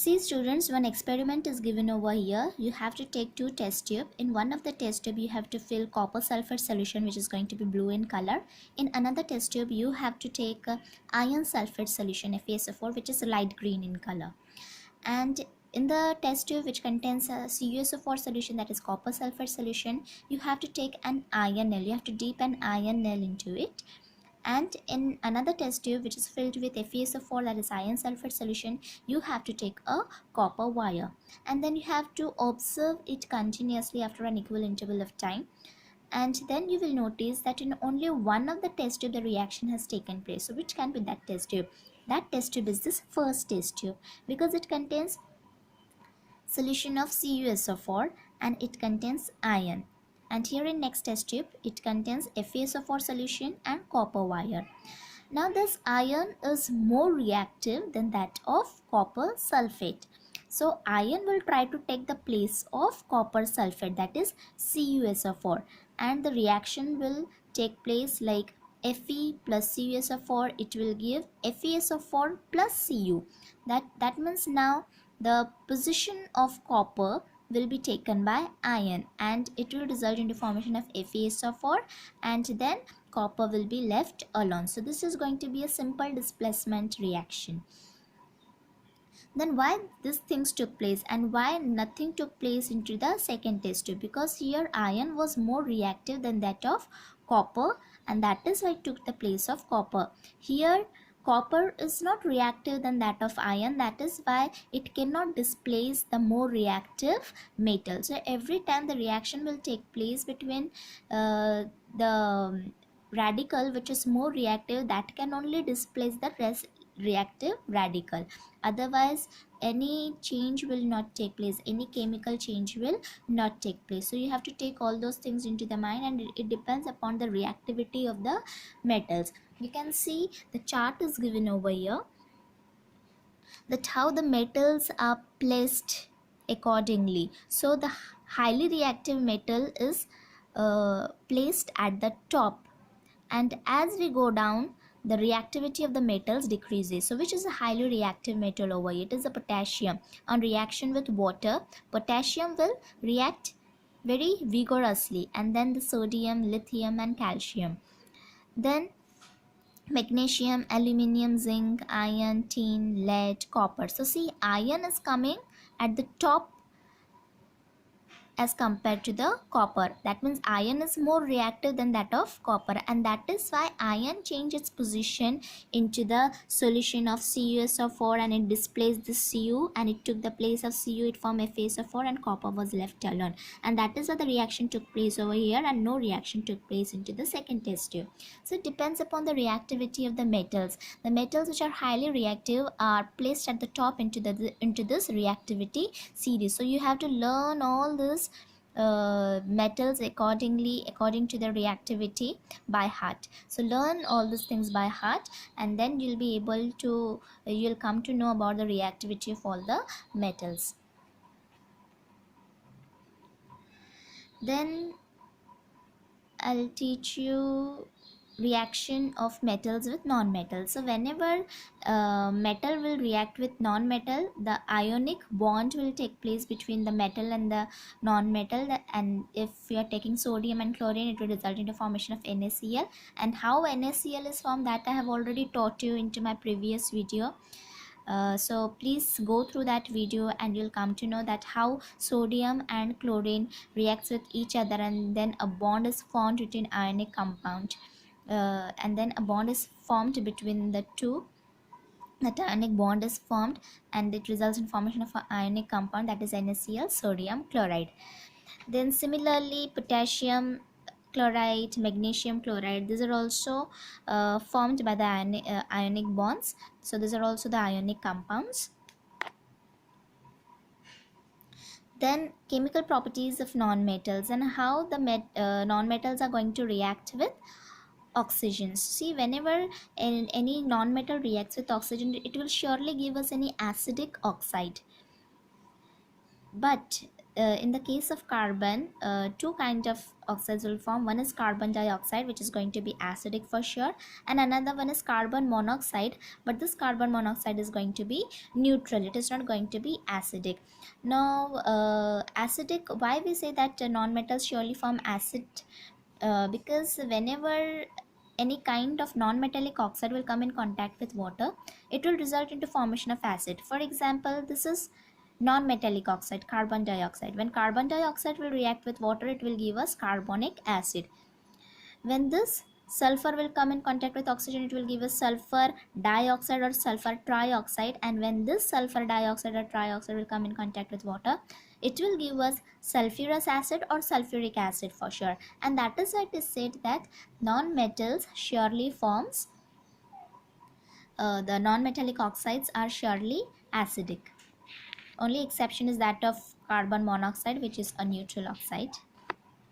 See students, one experiment is given over here. You have to take two test tube. In one of the test tube you have to fill copper sulfate solution, which is going to be blue in color. In another test tube you have to take iron sulfate solution, FeSO4, which is light green in color. And in the test tube which contains a CuSO4 solution, that is copper sulfate solution, you have to take an iron nail. You have to dip an iron nail into it. And in another test tube which is filled with FeSO4, that is iron sulfate solution, you have to take a copper wire, and then you have to observe it continuously after an equal interval of time. And then you will notice that in only one of the test tube the reaction has taken place. So which can be that test tube? That test tube is this first test tube, because it contains solution of CuSO4 and it contains iron. And here in next test tube it contains FeSO4 solution and copper wire. Now this iron is more reactive than that of copper sulfate. So iron will try to take the place of copper sulfate, that is CuSO4, and the reaction will take place like Fe plus CuSO4, it will give FeSO4 plus Cu. That means now the position of copper will be taken by iron and it will result in the formation of FeSO4, and then copper will be left alone. So this is going to be a simple displacement reaction. Then why these things took place and why nothing took place into the second test tube? Because here iron was more reactive than that of copper, and that is why it took the place of copper. Here copper is not reactive than that of iron, that is why it cannot displace the more reactive metal. So every time the reaction will take place between the radical which is more reactive, that can only displace the reactive radical. Otherwise any change will not take place, any chemical change will not take place. So you have to take all those things into the mind, and it depends upon the reactivity of the metals. You can see the chart is given over here, that how the metals are placed accordingly. So the highly reactive metal is placed at the top, and as we go down the reactivity of the metals decreases. So which is a highly reactive metal over here? It is a potassium. On reaction with water, potassium will react very vigorously, and then the sodium, lithium and calcium. Then magnesium, aluminium, zinc, iron, tin, lead, copper. So see, iron is coming at the top as compared to the copper. That means iron is more reactive than that of copper, and that is why iron changed its position into the solution of CuSO4 and it displaced the Cu and it took the place of Cu, it formed FeSO4 and copper was left alone, and that is why the reaction took place over here and no reaction took place into the second test tube. So it depends upon the reactivity of the metals. The metals which are highly reactive are placed at the top into this reactivity series. So you have to learn all this metals according to the reactivity by heart. So learn all these things by heart, and then you'll be able to you'll come to know about the reactivity of all the metals. Then I'll teach you reaction of metals with non-metals. So whenever metal will react with non-metal, the ionic bond will take place between the metal and the non-metal, and if you are taking sodium and chlorine, it will result in the formation of NaCl. And how NaCl is formed, that I have already taught you into my previous video. So please go through that video and you'll come to know that how sodium and chlorine reacts with each other, and then a bond is formed between ionic compound, and then a bond is formed between the two. That ionic bond is formed and it results in formation of an ionic compound, that is NaCl, sodium chloride. Then similarly potassium chloride, magnesium chloride, these are also formed by the ionic bonds. So these are also the ionic compounds. Then chemical properties of non-metals and how the non-metals are going to react with oxygen. See, whenever any non-metal reacts with oxygen, it will surely give us any acidic oxide. But in the case of carbon, two kind of oxides will form. One is carbon dioxide, which is going to be acidic for sure, and another one is carbon monoxide, but this carbon monoxide is going to be neutral, it is not going to be acidic. Now acidic, why we say that non-metals surely form acid? Because whenever any kind of non-metallic oxide will come in contact with water, it will result into formation of acid. For example, this is non-metallic oxide, carbon dioxide. When carbon dioxide will react with water, it will give us carbonic acid. When this sulfur will come in contact with oxygen, it will give us sulfur dioxide or sulfur trioxide. And when this sulfur dioxide or trioxide will come in contact with water, it will give us sulfurous acid or sulfuric acid for sure. And that is why it is said that non-metals surely forms, the non-metallic oxides are surely acidic. Only exception is that of carbon monoxide, which is a neutral oxide.